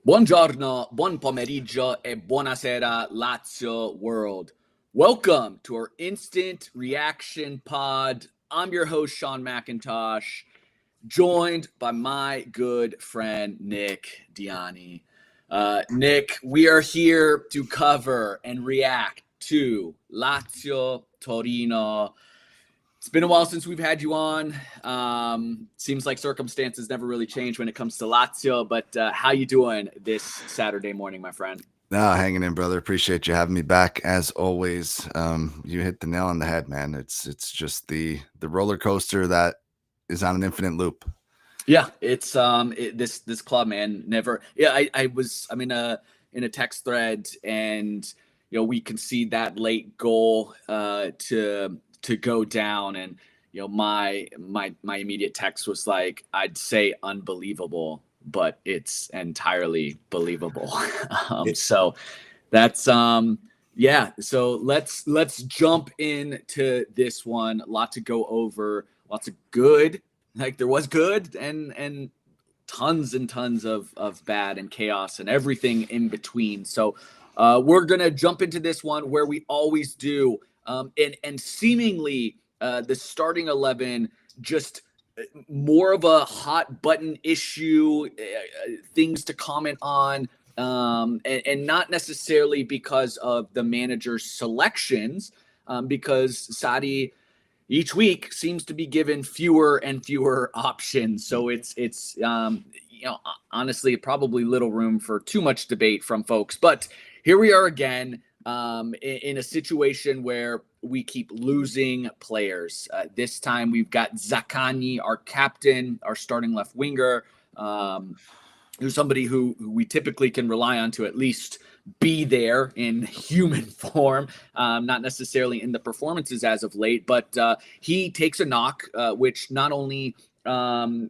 Buongiorno, buon pomeriggio, e buonasera, Lazio world. Welcome to our instant reaction pod. I'm your host, Sean McIntosh, joined by my good friend, Nick Diani. Nick, we are here to cover and react to Lazio Torino. It's been a while since we've had you on. Seems like circumstances never really change when it comes to Lazio, but how you doing this Saturday morning, my friend? Hanging in, brother. Appreciate you having me back as always. You hit the nail on the head, man. It's just the roller coaster that is on an infinite loop. Yeah, it's this club, man. Never. Yeah, I'm in a text thread, and we concede that late goal to go down, and my immediate text was like, I'd say unbelievable, but it's entirely believable. So that's yeah. So let's jump into this one. A lot to go over. Lots of good. Like there was good and tons and tons of bad and chaos and everything in between. So we're gonna jump into this one where we always do. And seemingly the starting 11 just more of a hot button issue, things to comment on, and not necessarily because of the manager's selections, because Sarri each week seems to be given fewer and fewer options. So it's honestly probably little room for too much debate from folks. But here we are again. In a situation where we keep losing players. This time we've got Zaccagni, our captain, our starting left winger, who's somebody who we typically can rely on to at least be there in human form, not necessarily in the performances as of late, but he takes a knock, which not only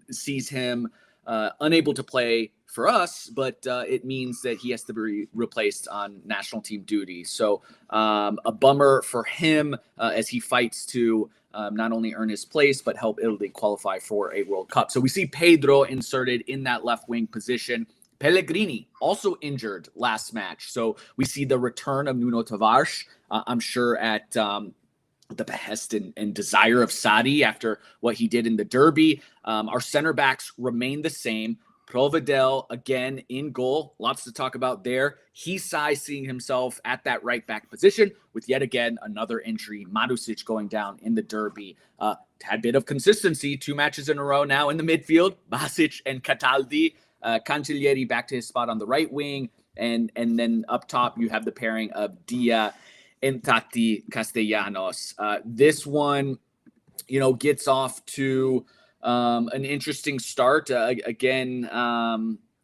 sees him unable to play for us, but it means that he has to be replaced on national team duty. So a bummer for him as he fights to not only earn his place, but help Italy qualify for a World Cup. So we see Pedro inserted in that left wing position. Pellegrini also injured last match. So we see the return of Nuno Tavares, I'm sure at the behest and desire of Sarri after what he did in the derby. Our center backs remain the same. Provedel, again, in goal. Lots to talk about there. He's seeing himself at that right back position with yet again another injury. Marusic going down in the derby. Tad bit of consistency. 2 matches in a row now in the midfield. Basic and Cataldi. Cancellieri back to his spot on the right wing. And then up top, you have the pairing of Dia and Tati Castellanos. This one, gets off to an interesting start. Again,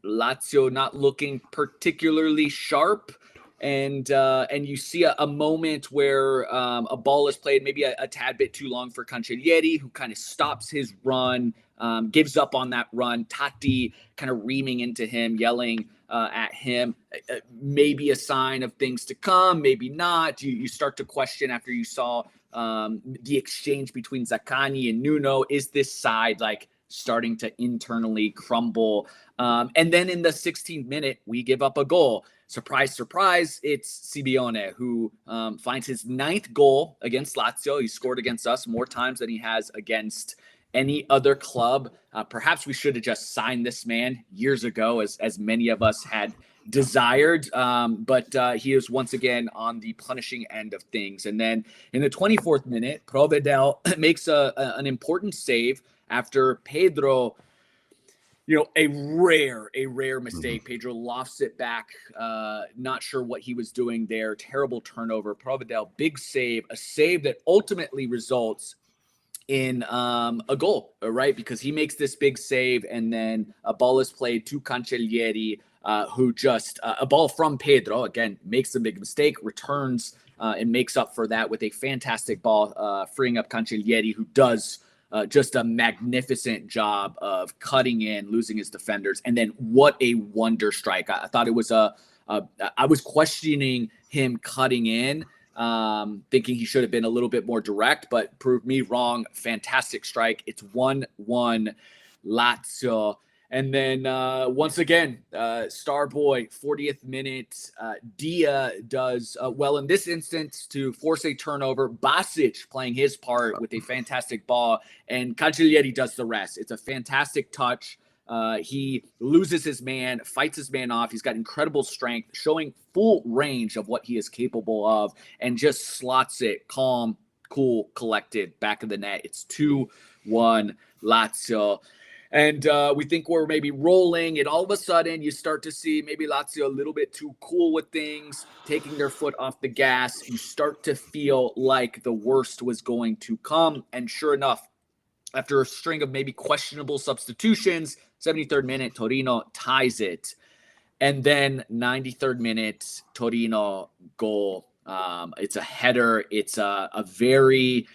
Lazio not looking particularly sharp. And you see a moment where a ball is played maybe a tad bit too long for Cancellieri, who kind of stops his run, gives up on that run. Tati kind of reaming into him, yelling at him. Maybe a sign of things to come, maybe not. You start to question after you saw the exchange between Zaccagni and Nuno. Is this side like starting to internally crumble? And then in the 16th minute, we give up a goal. Surprise, surprise, it's Simeone who finds his 9th goal against Lazio. He scored against us more times than he has against any other club. Perhaps we should have just signed this man years ago, as many of us had desired. But he is once again on the punishing end of things. And then in the 24th minute, Provedel makes an important save after Pedro, a rare mistake. Pedro lofts it back. Not sure what he was doing there. Terrible turnover. Provedel, big save, a save that ultimately results in a goal, right? Because he makes this big save, and then a ball is played to Cancellieri, who just, a ball from Pedro, again, makes a big mistake, returns and makes up for that with a fantastic ball, freeing up Cancellieri, who does just a magnificent job of cutting in, losing his defenders. And then what a wonder strike. I thought it was I was questioning him cutting in, thinking he should have been a little bit more direct, but proved me wrong. Fantastic strike. It's 1-1 Lazio. And then once again, star boy, 40th minute, Dia does well in this instance to force a turnover. Basic playing his part with a fantastic ball, and Cancellieri does the rest. It's a fantastic touch. He loses his man, fights his man off. He's got incredible strength, showing full range of what he is capable of, and just slots it calm, cool, collected, back of the net. It's 2-1 Lazio. And we think we're maybe rolling, and all of a sudden you start to see maybe Lazio a little bit too cool with things, taking their foot off the gas. You start to feel like the worst was going to come. And sure enough, after a string of maybe questionable substitutions, 73rd minute, Torino ties it. And then 93rd minute, Torino goal. It's a header. It's a very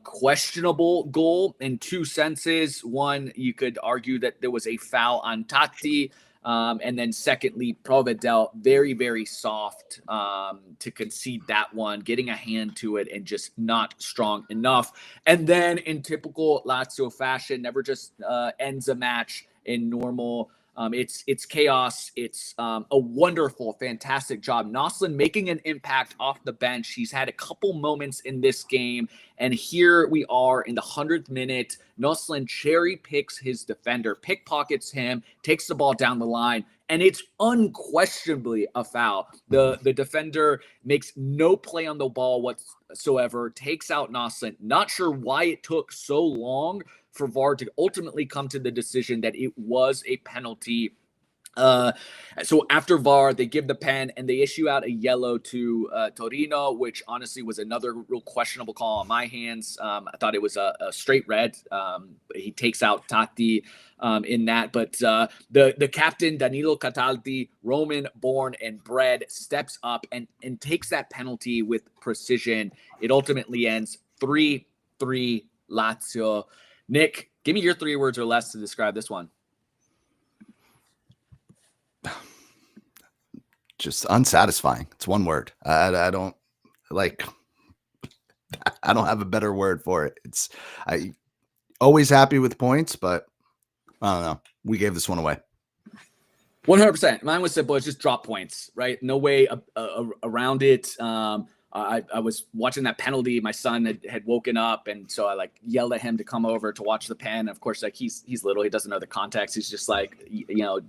questionable goal in two senses. One, you could argue that there was a foul on Tatti. And then secondly, Provedel, very, very soft to concede that one, getting a hand to it and just not strong enough. And then in typical Lazio fashion, never just ends a match in normal. It's chaos. It's a wonderful, fantastic job. Noslin making an impact off the bench. He's had a couple moments in this game. And here we are in the 100th minute. Noslin cherry picks his defender, pickpockets him, takes the ball down the line, and it's unquestionably a foul. The defender makes no play on the ball whatsoever, takes out Noslin. Not sure why it took so long for VAR to ultimately come to the decision that it was a penalty. So after VAR, they give the pen and they issue out a yellow to Torino, which honestly was another real questionable call on my hands. I thought it was a straight red. He takes out Tatti in that, but the captain, Danilo Cataldi, Roman born and bred, steps up and takes that penalty with precision. It ultimately ends 3-3 Lazio. Nick, give me your 3 words or less to describe this one. Just unsatisfying. It's one word. I don't have a better word for it. I always happy with points, but I don't know. We gave this one away. 100%. Mine was simple. It's just drop points, right? No way around it. I was watching that penalty. My son had woken up, and so I yelled at him to come over to watch the pen. Of course, he's little, he doesn't know the context. He's just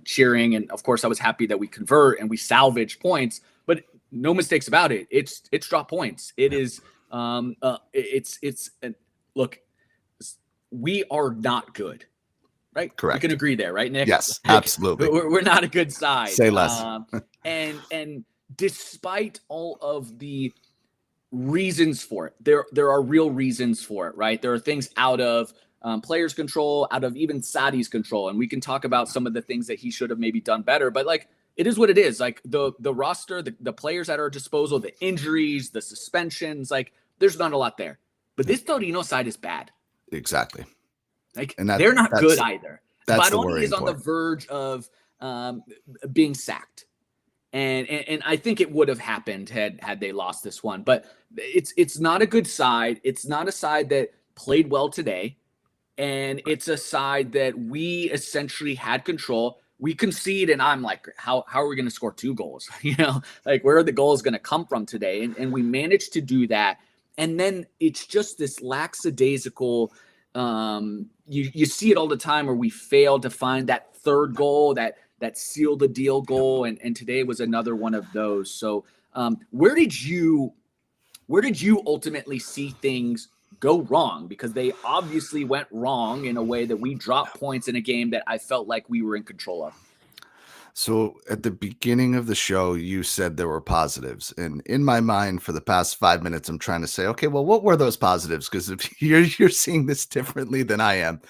cheering. And of course, I was happy that we convert and we salvage points. But no mistakes about it. It's drop points. It is. Look, we are not good, right? Correct. We can agree there, right, Nick? Yes, absolutely. We're not a good side. Say less. And despite all of the reasons for it, there are real reasons for it, right? There are things out of players' control, out of even Sadi's control, and we can talk about some of the things that he should have maybe done better. But it is what it is. The roster, the players at our disposal, the injuries, the suspensions, there's not a lot there. But this Torino side is bad. Exactly. And they're not good either. Spadoni is on the verge of being sacked. And I think it would have happened had they lost this one. But it's not a good side. It's not a side that played well today. And it's a side that we essentially had control. We concede, and I'm like, how are we going to score 2 goals? Where are the goals going to come from today? And we managed to do that. And then it's just this lackadaisical, you see it all the time where we fail to find that third goal, that seal the deal goal, and today was another one of those. So where did you ultimately see things go wrong? Because they obviously went wrong in a way that we dropped points in a game that I felt like we were in control of. So at the beginning of the show, you said there were positives. And in my mind for the past 5 minutes, I'm trying to say, okay, well, what were those positives? Because if you're seeing this differently than I am,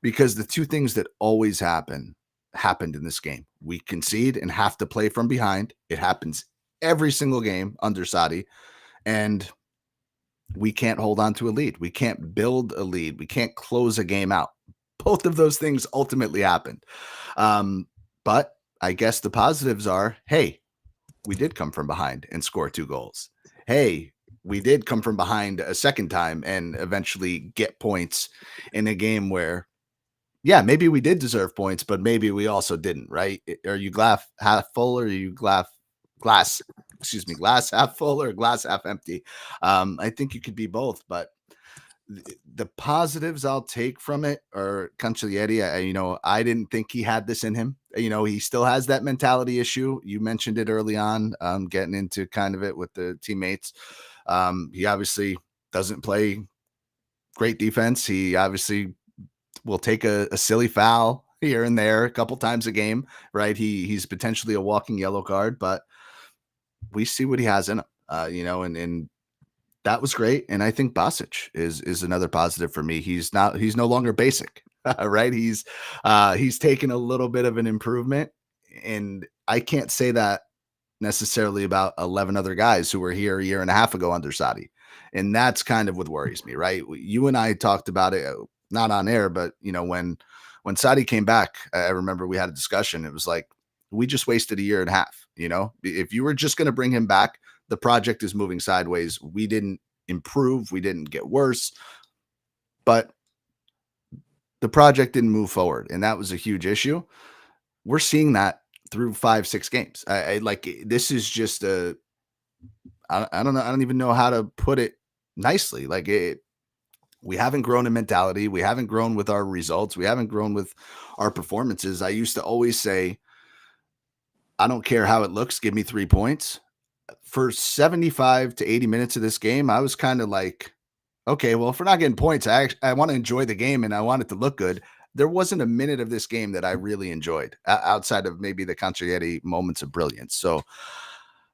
because the 2 things that always happened in this game. We concede and have to play from behind. It happens every single game under Sadi. And we can't hold on to a lead. We can't build a lead. We can't close a game out. Both of those things ultimately happened. But I guess the positives are, hey, we did come from behind and score 2 goals. Hey, we did come from behind a second time and eventually get points in a game where yeah, maybe we did deserve points, but maybe we also didn't, right? Are you glass half full or are you glass, excuse me, glass half full or glass half empty? I think you could be both, but the positives I'll take from it are Cancellieri. I didn't think he had this in him. He still has that mentality issue. You mentioned it early on, getting into kind of it with the teammates. He obviously doesn't play great defense. He obviously will take a silly foul here and there a couple times a game, right? He's potentially a walking yellow card, but we see what he has in him, and that was great. And I think Basic is another positive for me. He's no longer basic, right? He's taken a little bit of an improvement, and I can't say that necessarily about 11 other guys who were here a year and a half ago under Sadi. And that's kind of what worries me, right? You and I talked about it, not on air, but when Sadi came back, I remember we had a discussion. It was like, we just wasted a year and a half. If you were just going to bring him back, the project is moving sideways. We didn't improve. We didn't get worse, but the project didn't move forward. And that was a huge issue. We're seeing that through 5-6 games. I like, this is just I don't know. I don't even know how to put it nicely. Like, we haven't grown in mentality. We haven't grown with our results. We haven't grown with our performances. I used to always say, I don't care how it looks. Give me 3 points. For 75 to 80 minutes of this game, I was kind of like, okay, well, if we're not getting points, I want to enjoy the game and I want it to look good. There wasn't a minute of this game that I really enjoyed outside of maybe the Cancellieri moments of brilliance. So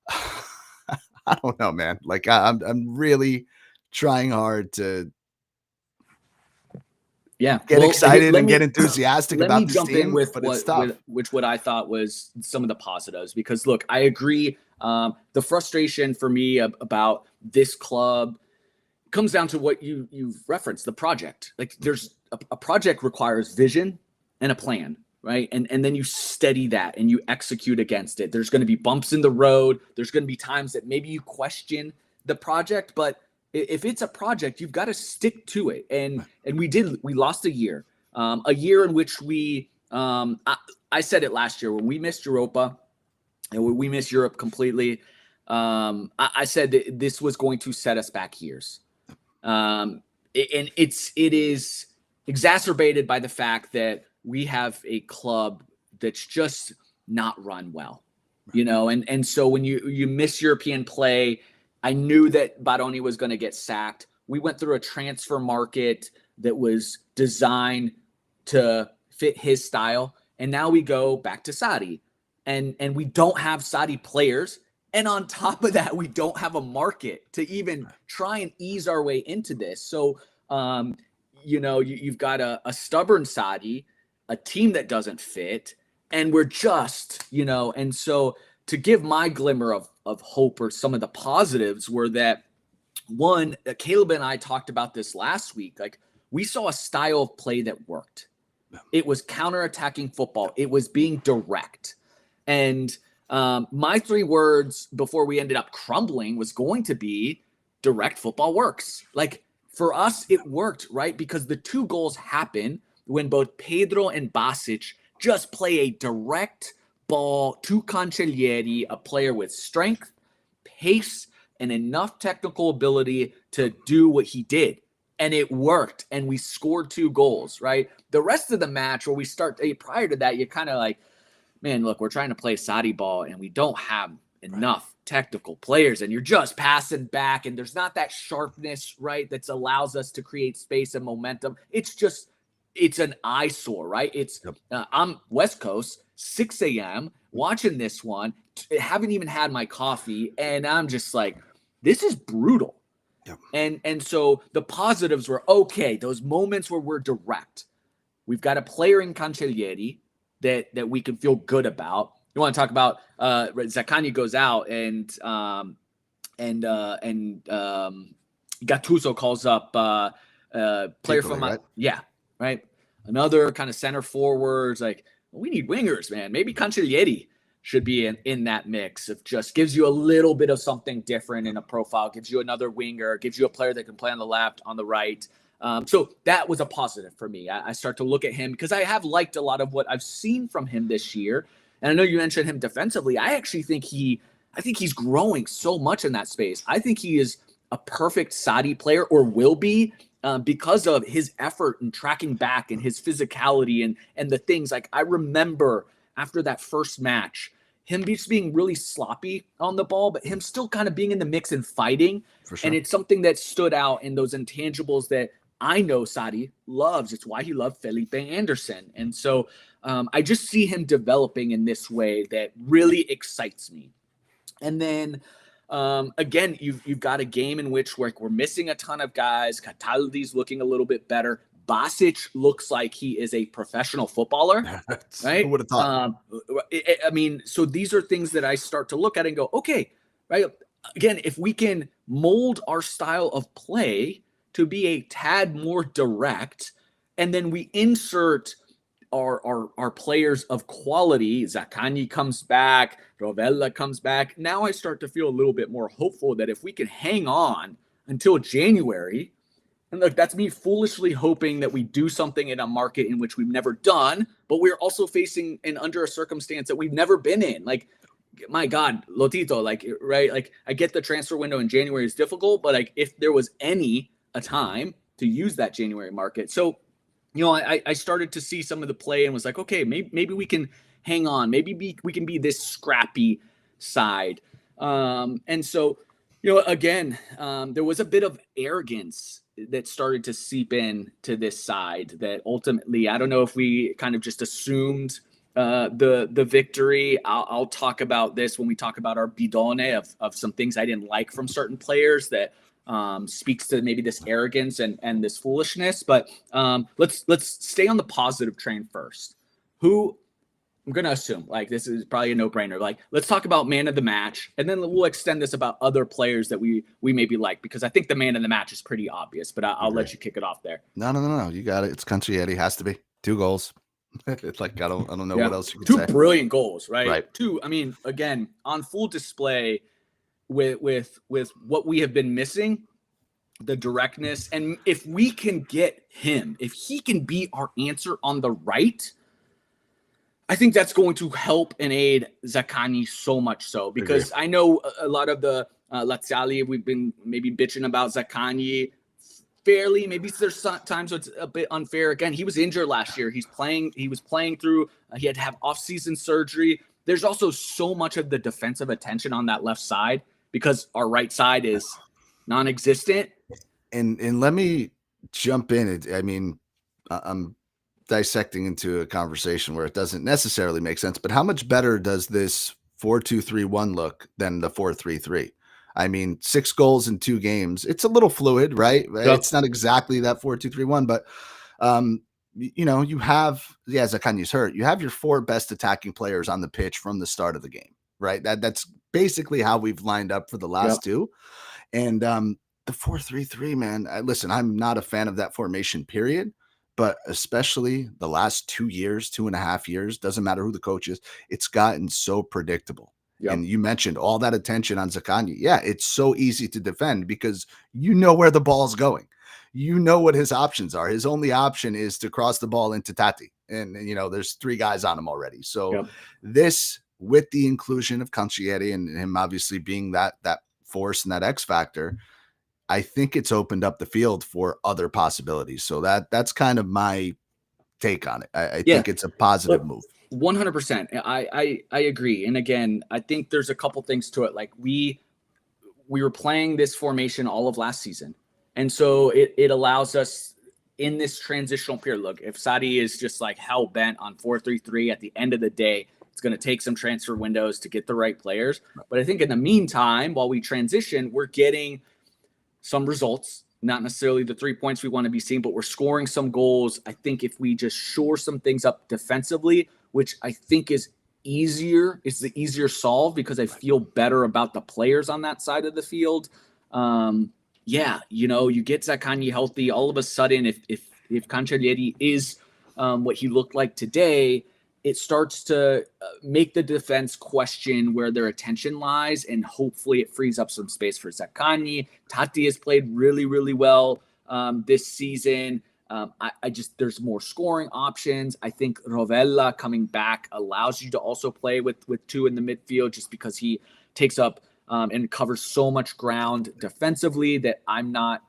I don't know, man. Like, I'm really trying hard to get excited and get enthusiastic let me about this jump in team, with but it's tough. what I thought was some of the positives, because look, I agree. The frustration for me about this club comes down to what you've referenced, the project. Like, there's a project requires vision and a plan, right? And then you steady that and you execute against it. There's going to be bumps in the road. There's going to be times that maybe you question the project, but if it's a project, you've got to stick to it. And we lost a year in which I said it last year when we missed Europa and we missed Europe completely. I said that this was going to set us back years. And it is exacerbated by the fact that we have a club that's just not run well, and so when you miss European play, I knew that Baroni was going to get sacked. We went through a transfer market that was designed to fit his style, and now we go back to Sadi, and we don't have Sadi players. And on top of that, we don't have a market to even try and ease our way into this. So, you've got a stubborn Sadi, a team that doesn't fit, and we're just, and so to give my glimmer of hope, or some of the positives, were that, one, Caleb and I talked about this last week. Like, we saw a style of play that worked. It was counterattacking football. It was being direct. And my 3 words before we ended up crumbling was going to be direct football works. Like, for us, it worked, right? Because the 2 goals happen when both Pedro and Basic just play a direct ball to Cancellieri, a player with strength, pace, and enough technical ability to do what he did. And it worked, and we scored 2 goals, right? The rest of the match, where we start prior to that, you're kind of like, man, look, we're trying to play Sadi ball and we don't have enough technical players, and you're just passing back, and there's not that sharpness, right, that allows us to create space and momentum. It's an eyesore, right? I'm West Coast, 6 a.m., watching this one, haven't even had my coffee, and I'm just like, this is brutal. Yep. And so the positives were, okay, those moments where we're direct. We've got a player in Cancellieri that we can feel good about. You want to talk about Zaccagni goes out and Gattuso calls up player from right? Right. Another kind of center forwards. Like, we need wingers, man. Maybe Cancellieri should be in that mix. Of just gives you a little bit of something different in a profile. Gives you another winger. Gives you a player that can play on the left, on the right. So that was a positive for me. I start to look at him because I have liked a lot of what I've seen from him this year. And I know you mentioned him defensively. I actually think he's growing so much in that space. I think he is a perfect Saudi player, or will be, because of his effort and tracking back and his physicality and the things. Like, I remember after that first match, him just being really sloppy on the ball, but him still kind of being in the mix and fighting. For sure. And it's something that stood out in those intangibles that I know Saudi loves. It's why he loved Felipe Anderson. And so I just see him developing in this way that really excites me. And then again, you've got a game in which we're missing a ton of guys. Cataldi's looking a little bit better. Basic looks like he is a professional footballer, right? Who would have thought? I mean, so these are things that I start to look at and go, okay, right? Again, if we can mold our style of play to be a tad more direct, and then we insert our players of quality. Zaccagni comes back, Rovella comes back. Now I start to feel a little bit more hopeful that if we can hang on until January, and look, that's me foolishly hoping that we do something in a market in which we've never done, but we're also facing and under a circumstance that we've never been in. Like, my God, Lotito, like, right? Like, I get the transfer window in January is difficult, but like, if there was a time to use that January market. So, I started to see some of the play and was like, okay, maybe we can hang on. Maybe we can be this scrappy side. And so, again, there was a bit of arrogance that started to seep in to this side that ultimately, I don't know if we kind of just assumed the victory. I'll talk about this when we talk about our bidone of some things I didn't like from certain players that speaks to maybe this arrogance and this foolishness. But let's stay on the positive train first. Who I'm going to assume, like, this is probably a no-brainer. Like, let's talk about man of the match, and then we'll extend this about other players that we maybe like, because I think the man of the match is pretty obvious, but I'll let you kick it off there. No. You got it. It's Conchietti. Has to be 2 goals. It's like, I don't know what else you could 2 say. brilliant goals, right? Right. 2, I mean, again, on full display with what we have been missing, the directness. And if we can get him, if he can be our answer on the right, I think that's going to help and aid Zaccagni so much so, because I know a lot of the Laziali, we've been maybe bitching about Zaccagni fairly. Maybe there's times it's a bit unfair. Again, he was injured last year. He was playing through, he had to have off-season surgery. There's also so much of the defensive attention on that left side because our right side is non-existent. And let me jump in. I mean, I'm dissecting into a conversation where it doesn't necessarily make sense, but how much better does this 4-2-3-1 look than the 4-3-3? I mean, 6 goals in 2 games. It's a little fluid, right? Yep. It's not exactly that 4-2-3-1, but you have, Zaccagni's hurt. You have your 4 best attacking players on the pitch from the start of the game, right? That's basically how we've lined up for the last 2. And the 4-3-3, man, listen, I'm not a fan of that formation, period. But especially the last 2 years, 2.5 years, doesn't matter who the coach is, it's gotten so predictable. Yep. And you mentioned all that attention on Zaccagni. Yeah, it's so easy to defend because you know where the ball's going. You know what his options are. His only option is to cross the ball into Tati. And there's 3 guys on him already. So this, with the inclusion of Conchietti and him obviously being that force and that X factor, I think it's opened up the field for other possibilities. So that's kind of my take on it. I think it's a positive move. 100%. I agree. And again, I think there's a couple things to it. Like, we were playing this formation all of last season. And so it allows us in this transitional period. Look, if Saudi is just like hell bent on 4-3-3 at the end of the day, it's going to take some transfer windows to get the right players. But I think in the meantime, while we transition, we're getting some results, not necessarily the 3 points we want to be seeing, but we're scoring some goals. I think if we just shore some things up defensively, which I think is easier, it's the easier solve because I feel better about the players on that side of the field. You get Zaccagni healthy. All of a sudden, if Cancellieri is what he looked like today, it starts to make the defense question where their attention lies, and hopefully it frees up some space for Zaccagni. Tati has played really, really well. this season. I just, there's more scoring options. I think Rovella coming back allows you to also play with two in the midfield, just because he takes up and covers so much ground defensively that I'm not,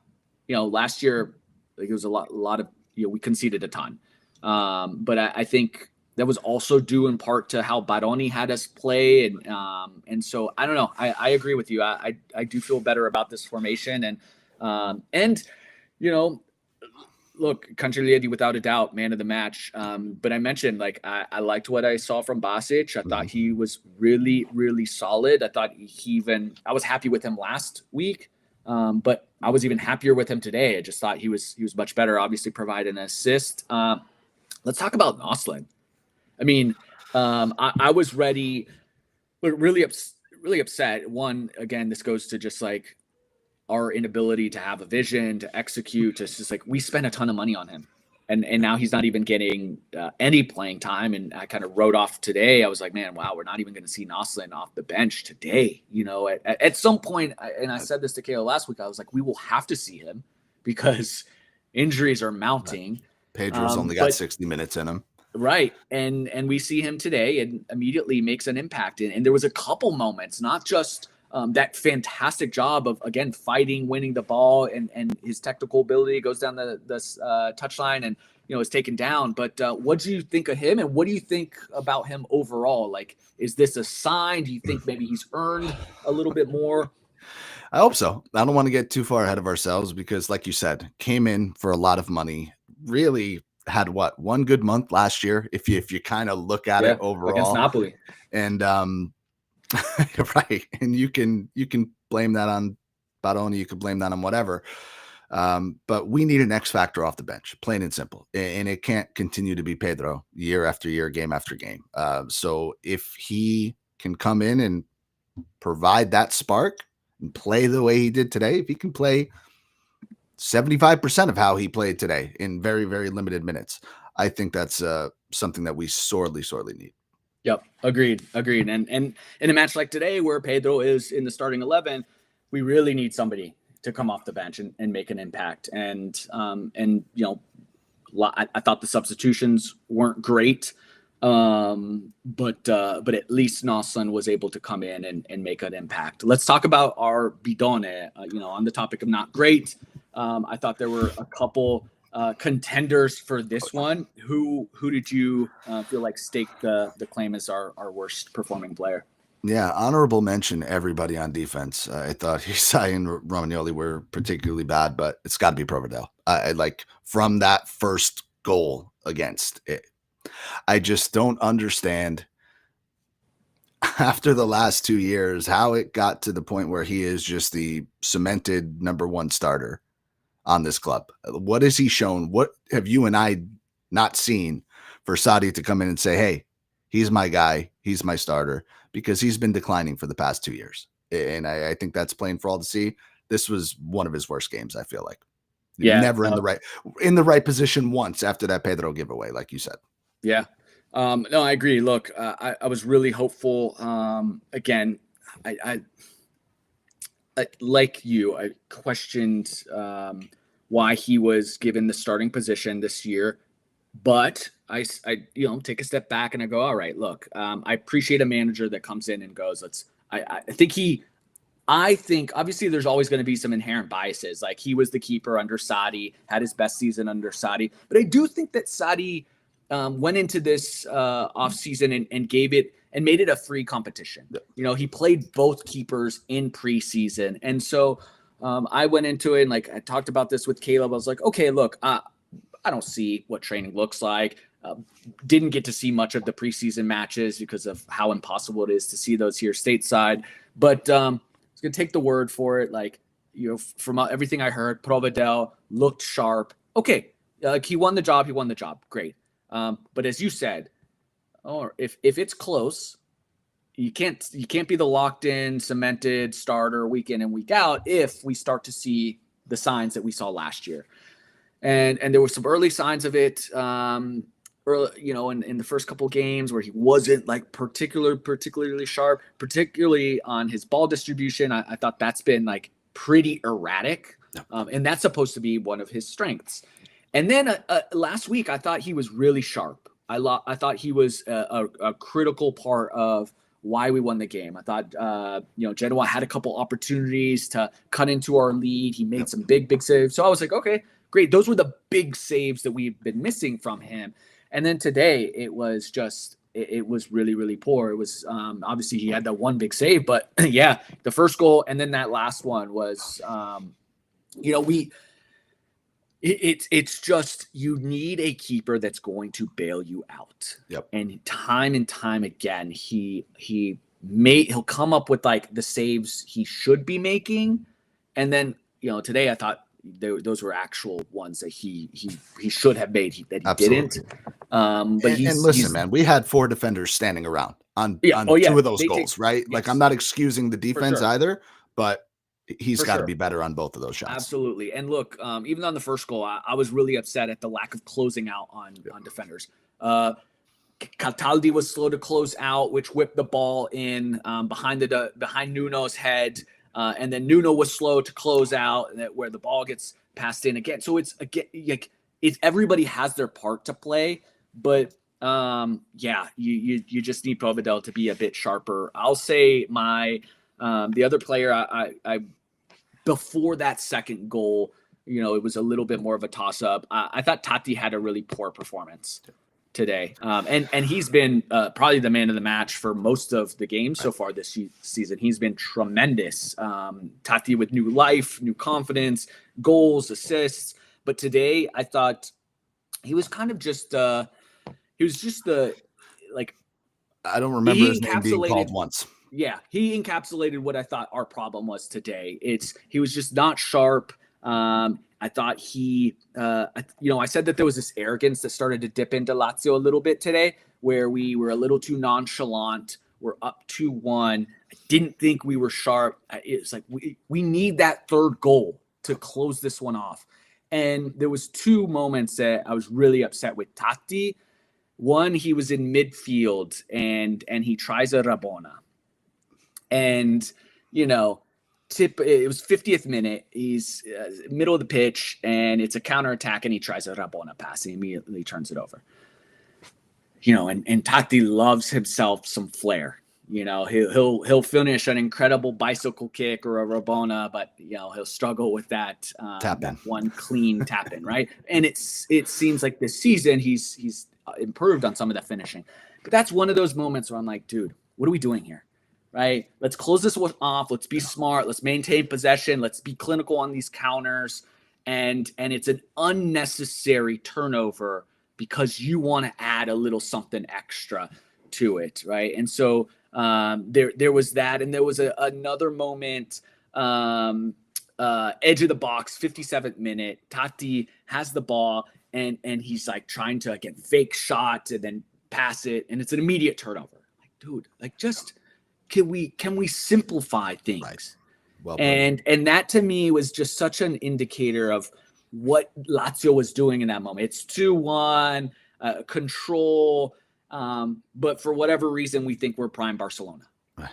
last year, like, it was a lot of, we conceded a ton. But I think that was also due in part to how Baroni had us play. And so I don't know. I agree with you. I do feel better about this formation. And look, Cancellieri, without a doubt, man of the match. But I mentioned, like, I liked what I saw from Basic. I thought he was really, really solid. I thought I was happy with him last week. But I was even happier with him today. I just thought he was much better, obviously provide an assist. Let's talk about Noslin. I mean, I was ready, but really upset. One, again, this goes to just like our inability to have a vision, to execute. It's just like, we spent a ton of money on him, and now he's not even getting any playing time. And I kind of wrote off today. I was like, man, wow, we're not even going to see Noslin off the bench today. At some point, and I said this to KO last week, I was like, we will have to see him because injuries are mounting. Pedro's only got 60 minutes in him. Right. And we see him today and immediately makes an impact. And there was a couple moments, not just that fantastic job of, again, fighting, winning the ball, and his technical ability goes down the touchline and, is taken down. But what do you think of him? And what do you think about him overall? Like, is this a sign? Do you think maybe he's earned a little bit more? I hope so. I don't want to get too far ahead of ourselves because, like you said, came in for a lot of money, really had one good month last year, if you kind of look at it overall against Napoli. And right, and you can blame that on Baroni, you could blame that on whatever, but we need an X factor off the bench, plain and simple, and it can't continue to be Pedro year after year, game after game. So if he can come in and provide that spark and play the way he did today, if he can play 75% of how he played today in very, very limited minutes, I think that's something that we sorely need. Yep. Agreed. And in a match like today where Pedro is in the starting 11, we really need somebody to come off the bench and make an impact. And I thought the substitutions weren't great. But at least Noslin was able to come in and make an impact. Let's talk about our bidone, on the topic of not great. I thought there were a couple contenders for this one. Who did you feel like staked the claim as our worst performing player? Yeah, honorable mention, everybody on defense. I thought Hisai and Romagnoli were particularly bad, but it's got to be Provedel. I like, from that first goal against it, I just don't understand, after the last 2 years, how it got to the point where he is just the cemented number one starter on this club. What has he shown? What have you and I not seen for Sadi to come in and say, hey, he's my guy, he's my starter? Because he's been declining for the past 2 years. And I think that's plain for all to see. This was one of his worst games, I feel like. Yeah, never in the right position once after that Pedro giveaway, like you said. Yeah. No, I agree. Look, I was really hopeful. Again, I like you, I questioned why he was given the starting position this year, but I take a step back and I go, all right, look, I appreciate a manager that comes in and goes, I think obviously there's always going to be some inherent biases. Like, he was the keeper under Sadi, had his best season under Sadi, but I do think that Sadi went into this off season and gave it and made it a free competition. He played both keepers in preseason. And so I went into it and, like, I talked about this with Caleb. I was like, okay, look, I don't see what training looks like. Didn't get to see much of the preseason matches because of how impossible it is to see those here stateside. But I was going to take the word for it. Like, from everything I heard, Provedel looked sharp. Okay. He won the job. Great. But as you said, or if it's close, you can't be the locked in, cemented starter week in and week out if we start to see the signs that we saw last year. And there were some early signs of it, in the first couple of games where he wasn't like particularly sharp, particularly on his ball distribution. I thought that's been like pretty erratic And that's supposed to be one of his strengths. And then last week, I thought he was really sharp. I thought he was a critical part of why we won the game. I thought, Genoa had a couple opportunities to cut into our lead. He made some big saves. So I was like, okay, great. Those were the big saves that we've been missing from him. And then today it was just, it was really, really poor. It was obviously he had that one big save, but yeah, the first goal and then that last one was, it's just you need a keeper that's going to bail you out. Yep. And time again, he'll come up with like the saves he should be making, and then today I thought those were actual ones that he should have made that he didn't. But listen, man, we had 4 defenders standing around on 2 of those goals, right? Yes. Like I'm not excusing the defense either, but he's got to be better on both of those shots. Absolutely. And look, even on the first goal, I was really upset at the lack of closing out on defenders. Cataldi was slow to close out, which whipped the ball in behind Nuno's head. And then Nuno was slow to close out where the ball gets passed in again. So it's everybody has their part to play, but you just need Provedel to be a bit sharper. I'll say the other player I before that second goal, it was a little bit more of a toss up. I thought Tati had a really poor performance today. And he's been probably the man of the match for most of the games so far this season. He's been tremendous. Tati with new life, new confidence, goals, assists. But today I thought he was kind of just I don't remember his name being called once. Yeah, he encapsulated what I thought our problem was today. He was just not sharp. I thought I said that there was this arrogance that started to dip into Lazio a little bit today, where we were a little too nonchalant. We're up 2-1. I didn't think we were sharp. It's like we need that third goal to close this one off. And there was 2 moments that I was really upset with Tati. One, he was in midfield and he tries a Rabona. And, it was 50th minute. He's middle of the pitch and it's a counterattack and he tries a Rabona pass. He immediately turns it over. And Tati loves himself some flair. He'll finish an incredible bicycle kick or a Rabona, but he'll struggle with that one clean tap in, right? And it seems like this season he's improved on some of that finishing. But that's one of those moments where I'm like, dude, what are we doing here? Right? Let's close this one off. Let's be smart. Let's maintain possession. Let's be clinical on these counters. And it's an unnecessary turnover because you want to add a little something extra to it, right? And so there was that, and there was another moment, edge of the box, 57th minute. Tati has the ball, and he's like trying to again fake shot and then pass it, and it's an immediate turnover. Like, dude, just. Can we simplify things? Right. Well, and that to me was just such an indicator of what Lazio was doing in that moment. It's 2-1, control, but for whatever reason we think we're prime Barcelona. Put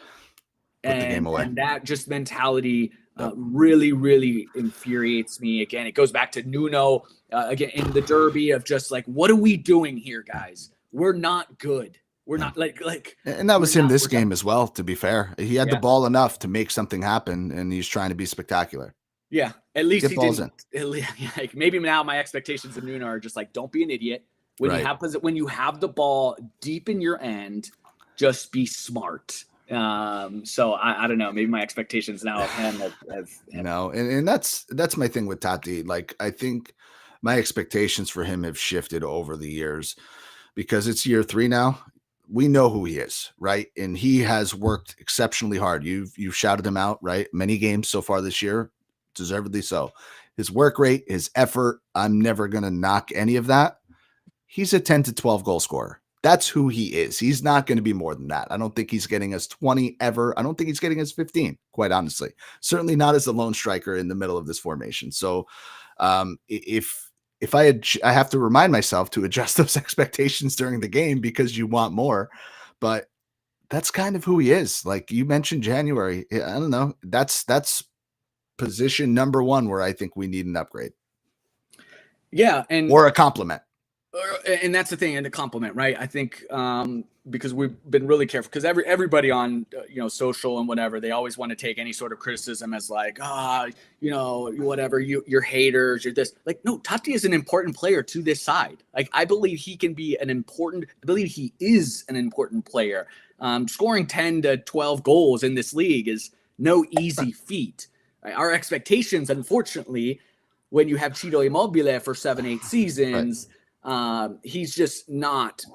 the game away. And that just mentality really, really infuriates me. Again, it goes back to Nuno again in the derby of just like, what are we doing here, guys? We're not good. We're not like, and that was him this game as well. To be fair, he had the ball enough to make something happen, and he's trying to be spectacular. Yeah, at least he didn't. Like maybe now my expectations of Nuno are just like, don't be an idiot when you have the ball deep in your end, just be smart. So I don't know. Maybe my expectations now of him have no, and that's my thing with Tati. Like I think my expectations for him have shifted over the years because it's year 3 now. We know who he is, right? And he has worked exceptionally hard. You've shouted him out, right? Many games so far this year, deservedly so. His work rate, his effort, I'm never going to knock any of that. He's a 10 to 12 goal scorer. That's who he is. He's not going to be more than that. I don't think he's getting us 20 ever. I don't think he's getting us 15, quite honestly. Certainly not as a lone striker in the middle of this formation. So if I have to remind myself to adjust those expectations during the game because you want more, but that's kind of who he is. Like you mentioned January. I don't know. That's position number one where I think we need an upgrade. Yeah, or a compliment. And that's the thing, and the compliment, right? I think because we've been really careful, because everybody on social and whatever, they always want to take any sort of criticism as like, whatever, you're haters, you're this. Like, no, Totti is an important player to this side. Like, I believe he is an important player. Scoring 10 to 12 goals in this league is no easy feat. Right? Our expectations, unfortunately, when you have Ciro Immobile for 7-8 seasons, he's just not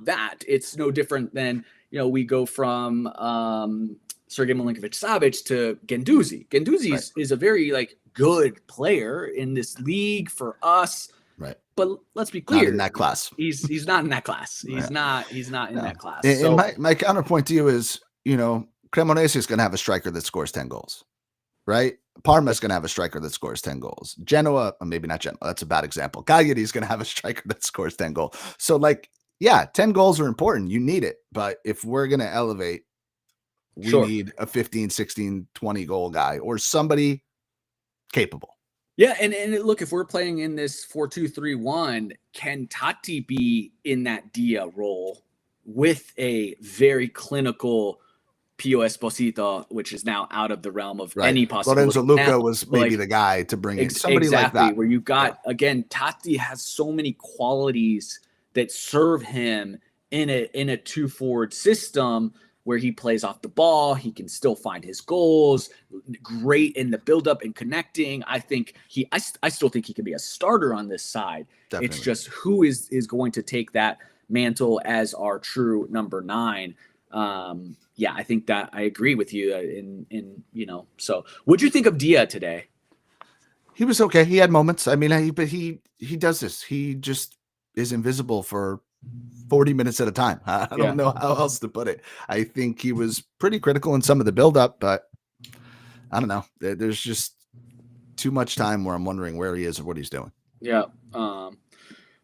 that. It's no different than, we go from Sergej Milinkovic-Savic to Guendouzi. Guendouzi is a very good player in this league for us. Right. But let's be clear. Not in that class. He's not in that class. He's not in that class. And my counterpoint to you is, Cremonese is going to have a striker that scores 10 goals. Right? Parma's going to have a striker that scores 10 goals. Genoa, maybe not Genoa. That's a bad example. Cagliari is going to have a striker that scores 10 goals. So 10 goals are important. You need it. But if we're going to elevate, we need a 15, 16, 20 goal guy or somebody capable. Yeah. And look, if we're playing in this 4-2-3-1, can Totti be in that Dia role with a very clinical Pio Esposito, which is now out of the realm of any possibility. Lorenzo Luca was maybe the guy to bring in somebody like that. Where you got, again, Totti has so many qualities that serve him in a 2-forward system where he plays off the ball. He can still find his goals, great in the buildup and connecting. I think I still think he can be a starter on this side. Definitely. It's just who is going to take that mantle as our true number 9. I think that I agree with you so what'd you think of Dia today? He was okay. He had moments. I mean, but he does this. He just is invisible for 40 minutes at a time. I don't know how else to put it. I think he was pretty critical in some of the buildup, but I don't know. There's just too much time where I'm wondering where he is or what he's doing. Yeah.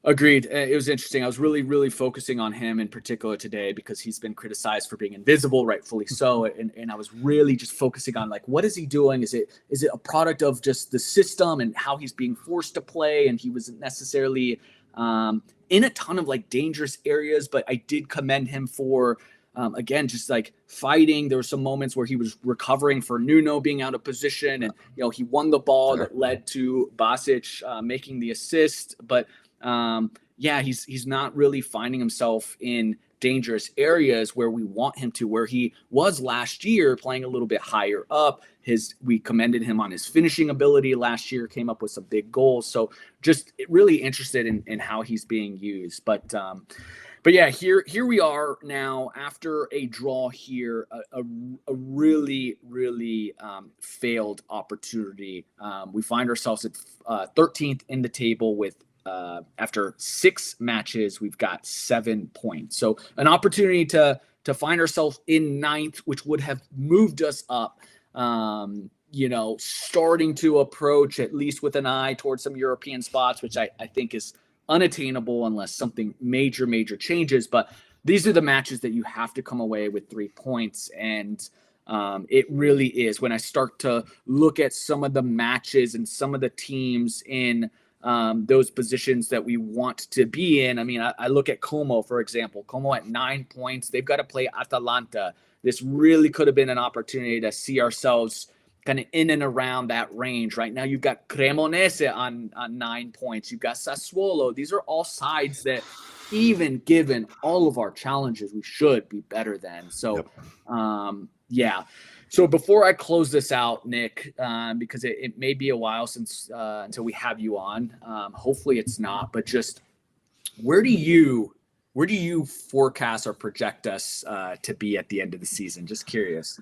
Agreed. It was interesting. I was really, really focusing on him in particular today because he's been criticized for being invisible, rightfully so. And I was really just focusing on what is he doing? Is it a product of just the system and how he's being forced to play? And he wasn't necessarily in a ton of dangerous areas, but I did commend him for again, just fighting. There were some moments where he was recovering for Nuno being out of position, and he won the ball that led to Basic making the assist, but. He's not really finding himself in dangerous areas where we want him to, where he was last year playing a little bit higher up. We commended him on his finishing ability last year, came up with some big goals. So just really interested in how he's being used. But yeah, here we are now after a draw here, a really, really failed opportunity. We find ourselves at 13th in the table with after 6 matches, we've got 7 points. So an opportunity to find ourselves in 9th, which would have moved us up, starting to approach at least with an eye towards some European spots, which I think is unattainable unless something major changes. But these are the matches that you have to come away with 3 points. And it really is when I start to look at some of the matches and some of the teams in those positions that we want to be in. I mean, I look at Como, for example. Como at 9 points. They've got to play Atalanta. This really could have been an opportunity to see ourselves kind of in and around that range. Right now, you've got Cremonese on 9 points. You've got Sassuolo. These are all sides that, even given all of our challenges, we should be better than. So, So before I close this out, Nick, because it may be a while since until we have you on. Hopefully it's not, but just where do you forecast or project us to be at the end of the season? Just curious.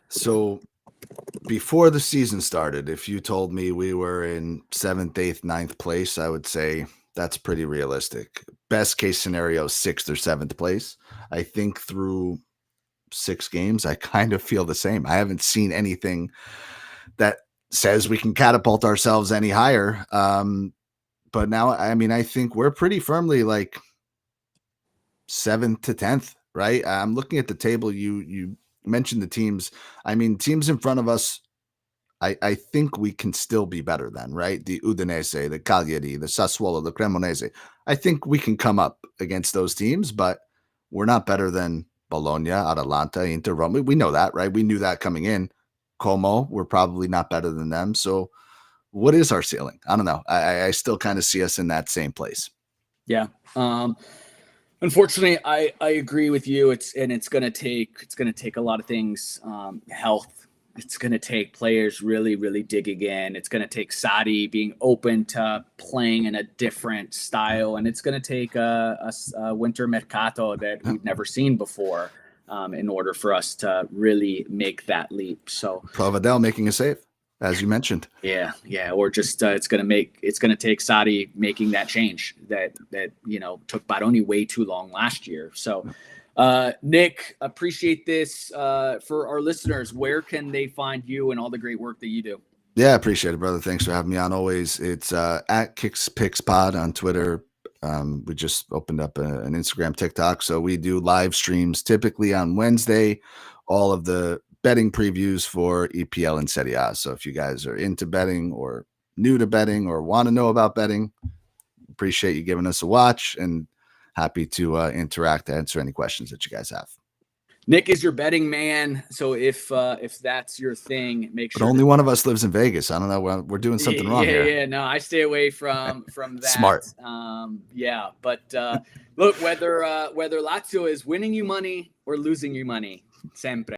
So before the season started, if you told me we were in 7th, 8th, 9th place, I would say that's pretty realistic. Best case scenario, 6th or 7th place. I think through 6 games, I kind of feel the same. I haven't seen anything that says we can catapult ourselves any higher. But now, I mean, I think we're pretty firmly 7th to 10th, right? I'm looking at the table. You mentioned the teams. I mean, teams in front of us I think we can still be better than, right? The Udinese, the Cagliari, the Sassuolo, the Cremonese. I think we can come up against those teams, but we're not better than Bologna, Atalanta, Inter, Roma. We know that, right? We knew that coming in. Como, we're probably not better than them. So what is our ceiling? I don't know. I still kind of see us in that same place. Yeah. Unfortunately, I agree with you. It's gonna take a lot of things. Health. It's gonna take players really digging in. It's gonna take Sadi being open to playing in a different style, and it's gonna take a winter mercato that we've never seen before in order for us to really make that leap. So Provedel making a save, as you mentioned. Yeah, or just it's gonna take Sadi making that change that took Baroni way too long last year. So, Nick, appreciate this. For our listeners, where can they find you and all the great work that you do? Yeah, appreciate it, brother. Thanks for having me on. Always, it's at KicksPicksPod on Twitter. We just opened up an Instagram, TikTok, so we do live streams typically on Wednesday. All of the betting previews for EPL and Serie A. So if you guys are into betting or new to betting or want to know about betting, appreciate you giving us a watch and happy to interact, answer any questions that you guys have. Nick is your betting man, so if that's your thing, make sure. But only one of us lives in Vegas. I don't know. We're doing something wrong here. Yeah. No, I stay away from that. Smart. Yeah, but look, whether Lazio is winning you money or losing you money, sempre.